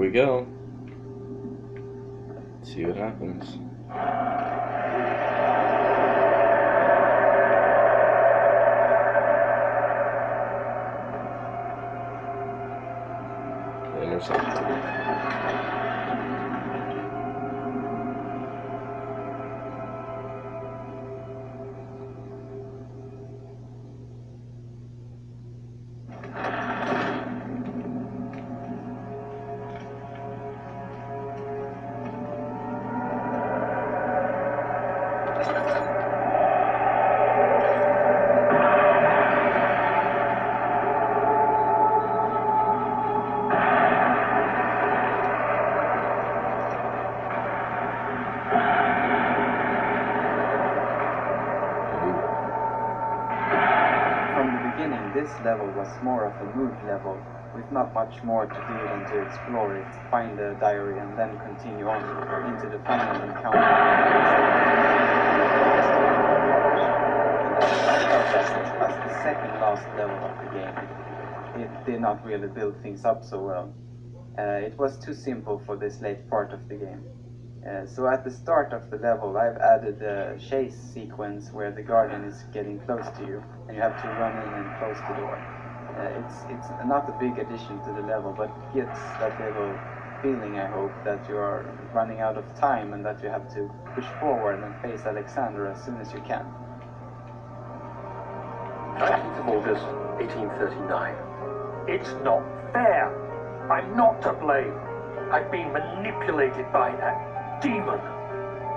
we go. Let's see what happens. Intercept. This level was more of a mood level, with not much more to do than to explore it, find the diary, and then continue on into the final encounter. And I felt that as the second last level of the game, it did not really build things up so well. It was too simple for this late part of the game. So at the start of the level, I've added a chase sequence where the guardian is getting close to you and you have to run in and close the door. It's not a big addition to the level, but it gets that little feeling, I hope, that you are running out of time and that you have to push forward and face Alexander as soon as you can. 19th of August, 1839. It's not fair. I'm not to blame. I've been manipulated by that demon.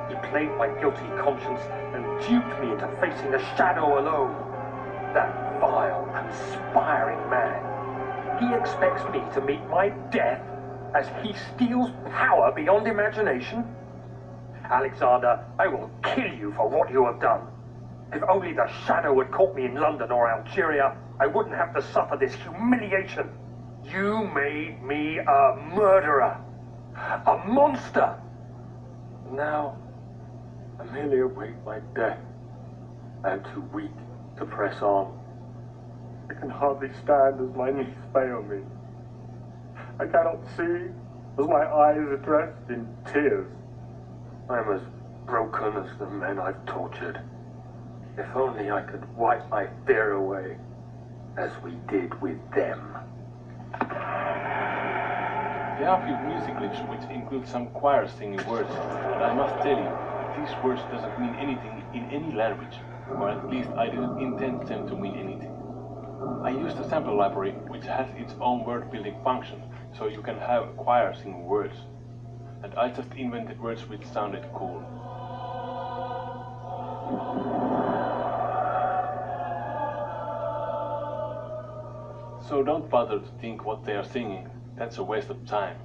He played my guilty conscience and duped me into facing the shadow alone. That vile, conspiring man. He expects me to meet my death as he steals power beyond imagination. Alexander, I will kill you for what you have done. If only the shadow had caught me in London or Algeria, I wouldn't have to suffer this humiliation. You made me a murderer, a monster. Now, I merely await my death. I am too weak to press on. I can hardly stand as my knees fail me. I cannot see as my eyes are dressed in tears. I am as broken as the men I've tortured. If only I could wipe my fear away, as we did with them. There are a few music clips which include some choir singing words, and I must tell you, these words doesn't mean anything in any language, or at least I didn't intend them to mean anything. I used a sample library which has its own word-building function, so you can have a choir singing words. And I just invented words which sounded cool. So don't bother to think what they are singing. That's a waste of time.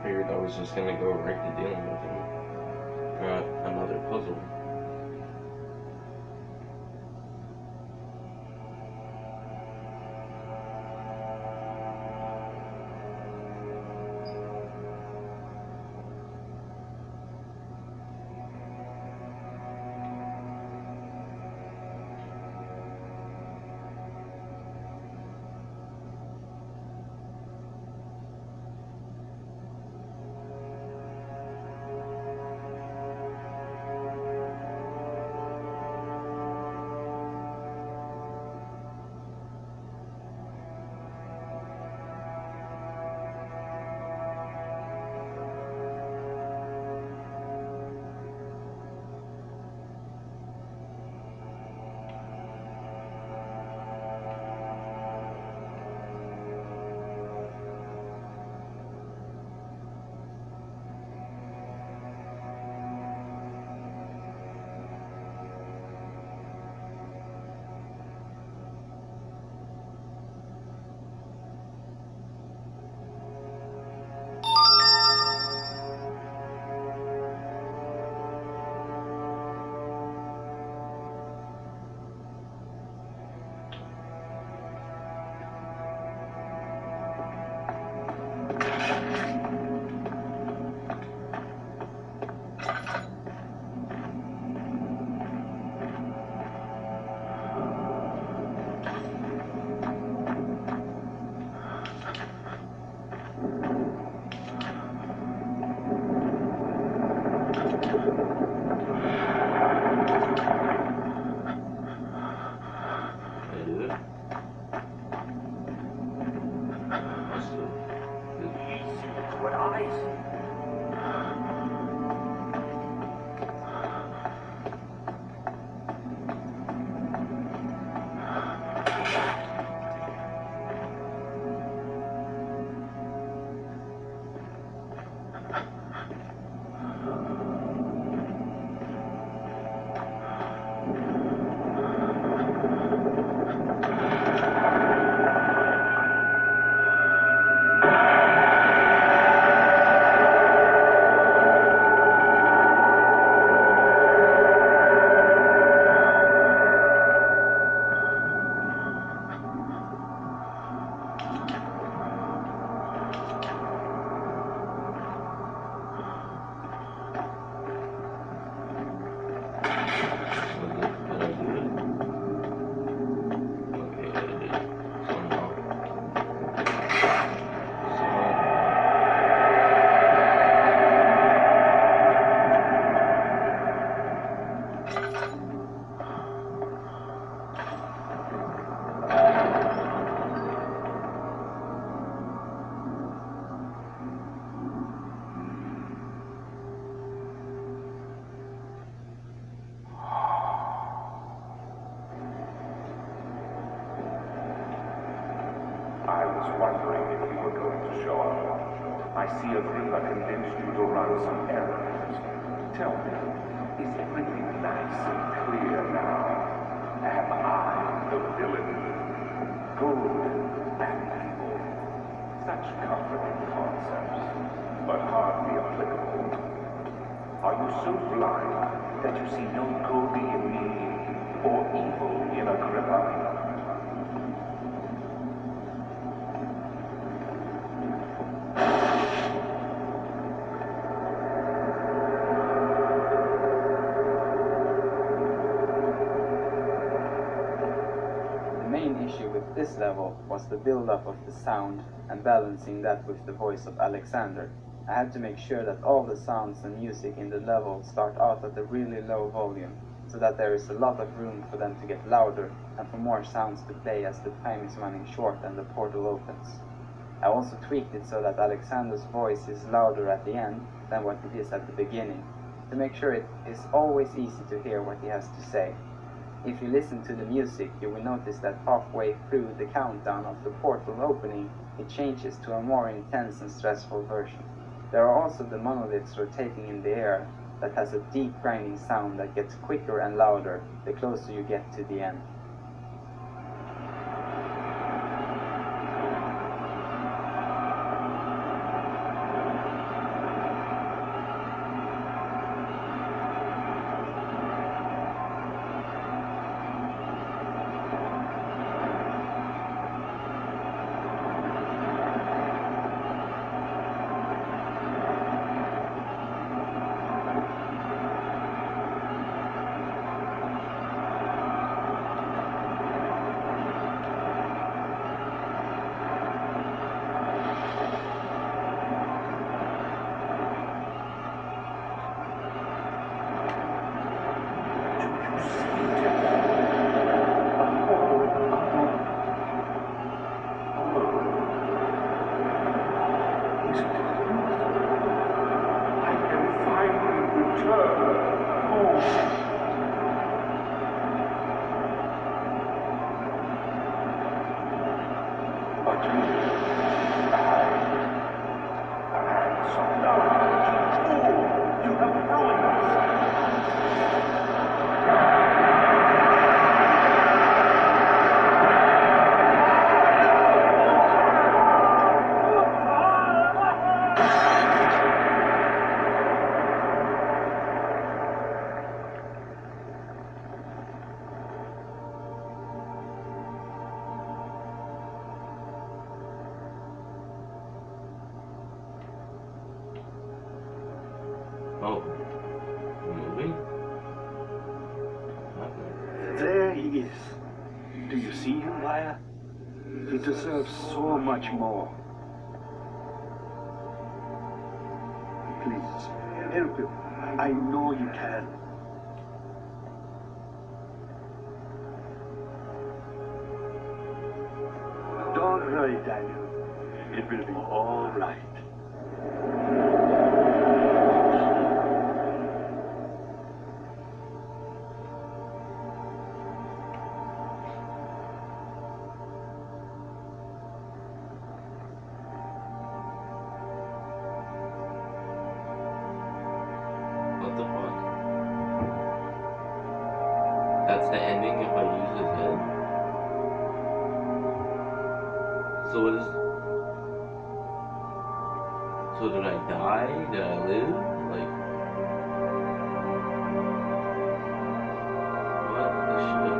figured I was just gonna go right to dealing with him. Got another puzzle. What I see. I was wondering if you were going to show up. I see a thing that convinced you to run some errands. Tell me, is everything nice and clear now? Am I the villain? Good and evil. Such comforting concepts, but hardly applicable. Are you so blind that you see no good in me or evil in Agrippa? This level was the build-up of the sound and balancing that with the voice of Alexander. I had to make sure that all the sounds and music in the level start out at a really low volume, so that there is a lot of room for them to get louder and for more sounds to play as the time is running short and the portal opens. I also tweaked it so that Alexander's voice is louder at the end than what it is at the beginning, to make sure it is always easy to hear what he has to say. If you listen to the music, you will notice that halfway through the countdown of the portal opening, it changes to a more intense and stressful version. There are also the monoliths rotating in the air that has a deep grinding sound that gets quicker and louder the closer you get to the end. Oh. Moving? There he is. Do you see him, Wire? He deserves so much more. Please, help him. I know you can. Don't worry, Daniel. It will be all right. What the fuck? That's the ending if I use his head. So what is... So did I die? Did I live? Like... What the shit?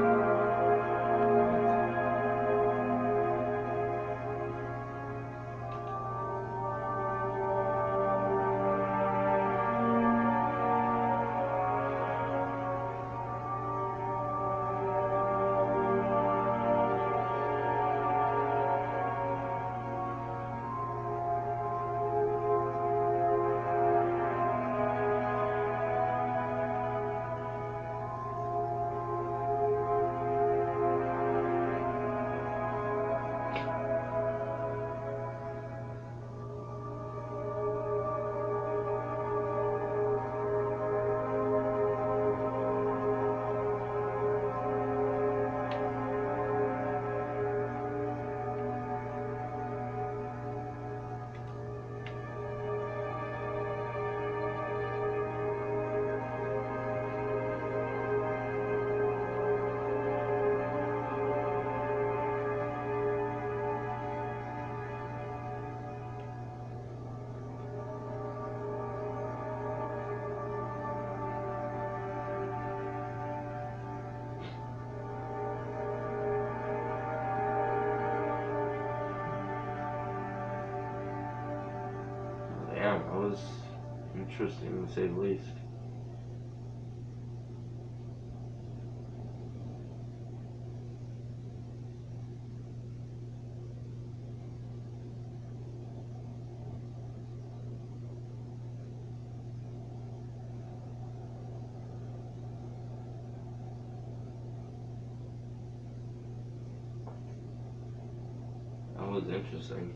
Damn, that was interesting to say the least. That was interesting.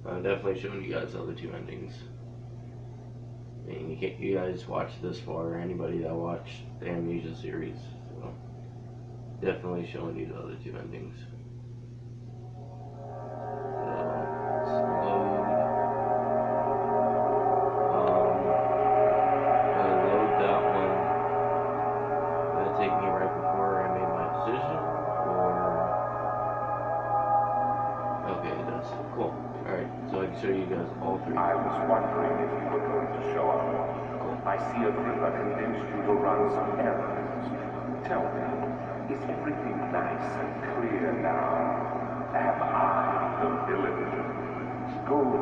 I'm definitely showing you guys the other two endings. I mean, you guys watched this far, anybody that watched the Amnesia series, so definitely showing you the other two endings. Load that one. Did that take me right before I made my decision, or okay, it does. Cool. Alright, so I can show you guys all three. I was wondering if you were going to show up. I see a Agrippa convinced you to run some errands. Tell me, is everything nice and clear now? Am I the villain? Good.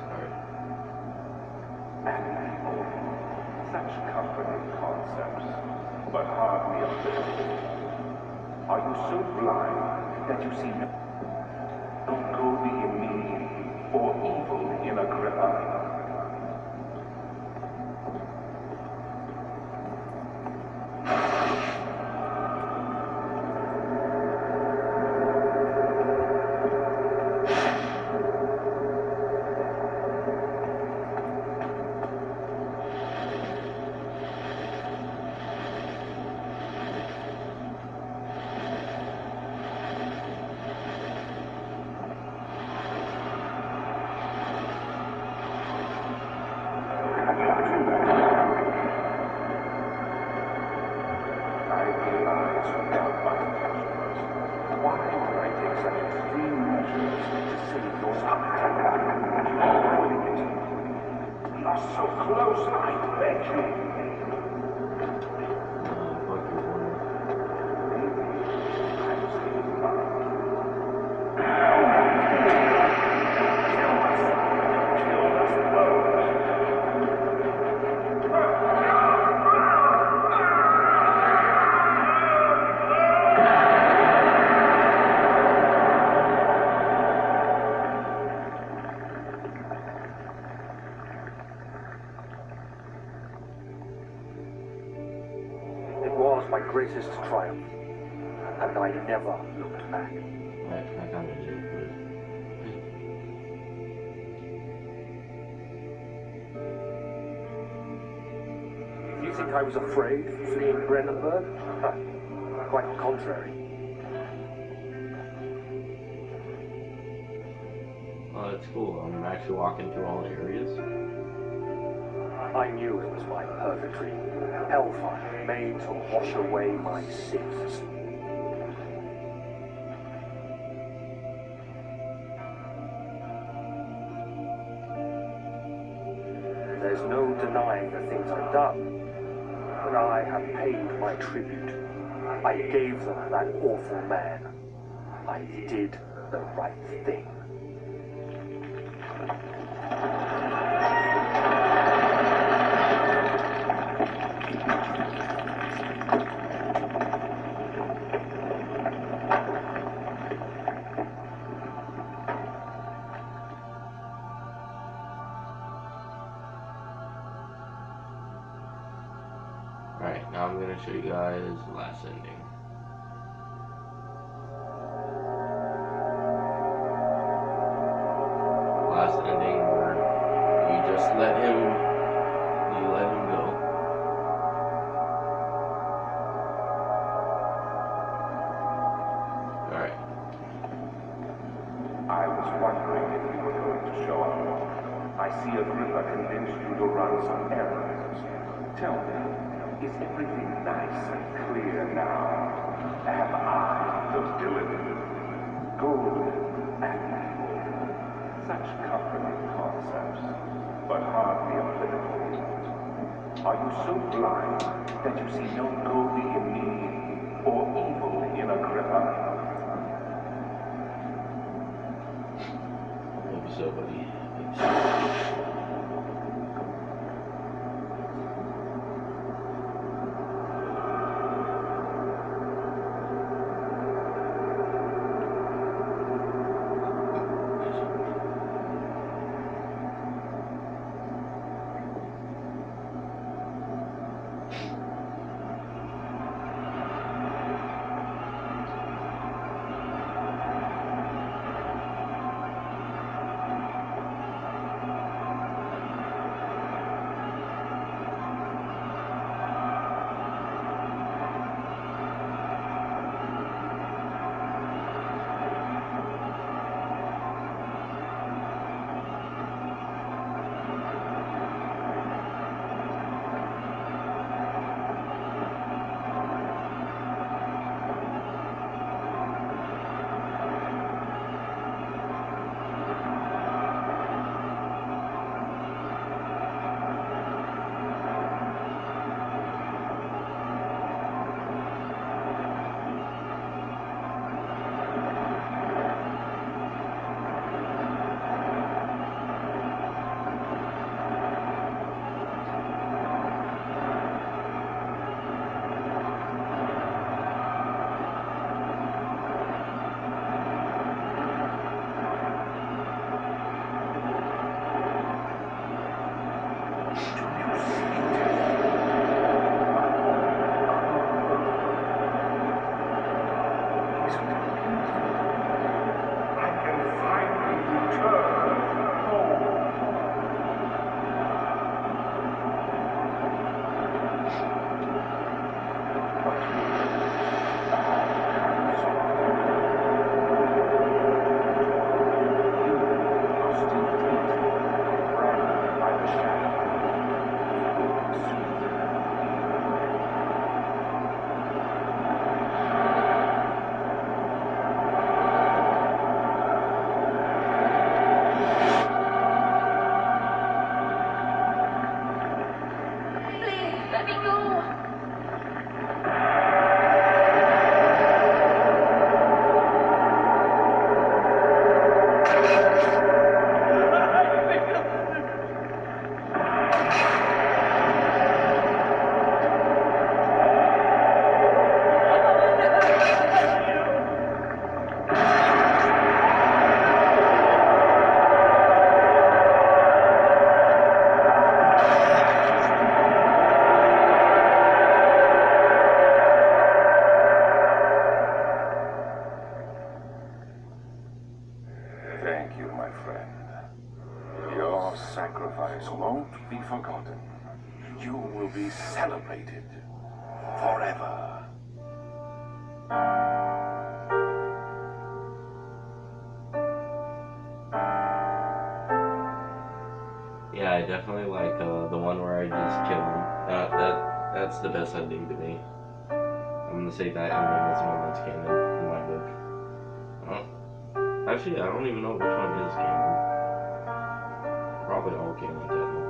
Sorry. And people, such comforting concepts, but hardly applicable. Are you so blind that you see no good in me or evil in Agrippa? greatest triumph, and I never looked back. I kind of did, but You think I was afraid fleeing Brennenburg? Quite the contrary. oh, that's cool. I'm actually walking through all the areas. I knew it was my purgatory, hellfire made to wash away my sins. There's no denying the things I've done, but I have paid my tribute. I gave them that awful man. I did the right thing. Alright, now I'm gonna show you guys the last ending. Last ending where you just let him go. Alright. I was wondering if you were going to show up. I see Agrippa convinced you to run some errands. Tell me, is everything nice and clear now? Am I the villain? Good and evil. Such comforting concepts, but hardly applicable. Are you so blind that you see no good in me or evil in Agrippa? Hope so, buddy. friend. Your sacrifice won't be forgotten. You will be celebrated forever. Yeah, I definitely like the one where I just kill him. That's the best ending to me. I'm gonna say that ending is the one that's canon in my book. Actually, I don't even know which one is canon. Probably all canon, technically.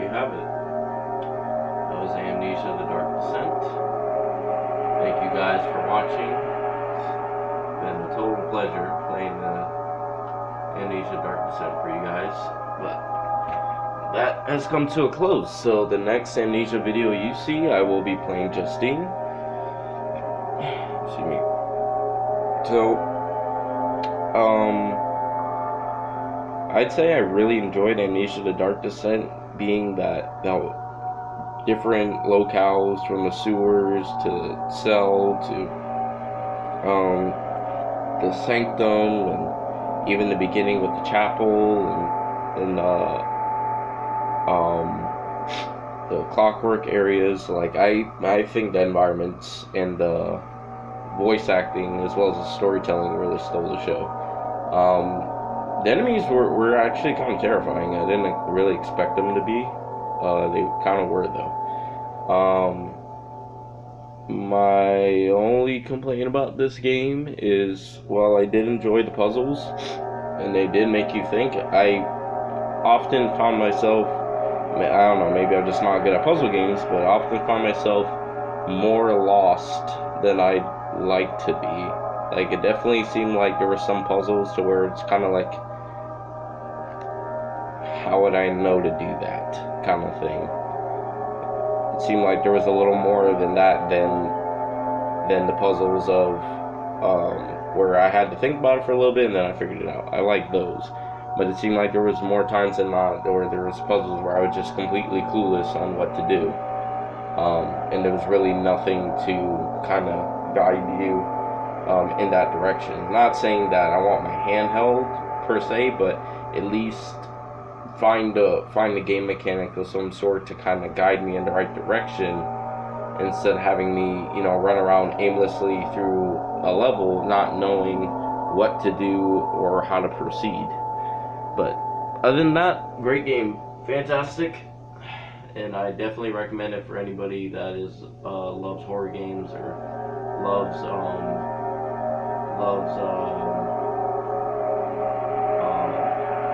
Have it. That was Amnesia: The Dark Descent. Thank you guys for watching. It's been a total pleasure playing the Amnesia: Dark Descent for you guys. But that has come to a close. So the next Amnesia video you see, I will be playing Justine. Excuse me. So, I'd say I really enjoyed Amnesia: The Dark Descent, being that different locales, from the sewers to cell to the sanctum, and even the beginning with the chapel and the clockwork areas. Like I think the environments and the voice acting as well as the storytelling really stole the show. The enemies were actually kind of terrifying. I didn't really expect them to be. They kind of were, though. My only complaint about this game is, while I did enjoy the puzzles, and they did make you think, I often found myself, I don't know, maybe I'm just not good at puzzle games, but I often found myself more lost than I'd like to be. Like, it definitely seemed like there were some puzzles to where it's kind of like, how would I know to do that kind of thing. It seemed like there was a little more than that than the puzzles of where I had to think about it for a little bit and then I figured it out. I like those, but it seemed like there was more times than not where there was puzzles where I was just completely clueless on what to do, and there was really nothing to kind of guide you in that direction. Not saying that I want my hand held per se, but at least find a game mechanic of some sort to kind of guide me in the right direction, instead of having me, run around aimlessly through a level not knowing what to do or how to proceed. But other than that, great game, fantastic, and I definitely recommend it for anybody that loves horror games or loves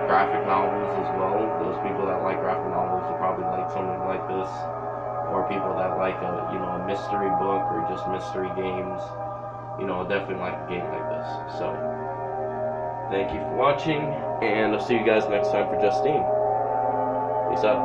graphic novels as well. Those people that like graphic novels will probably like something like this, or people that like a mystery book or just mystery games, definitely like a game like this. So thank you for watching, and I'll see you guys next time for Justine. Peace out.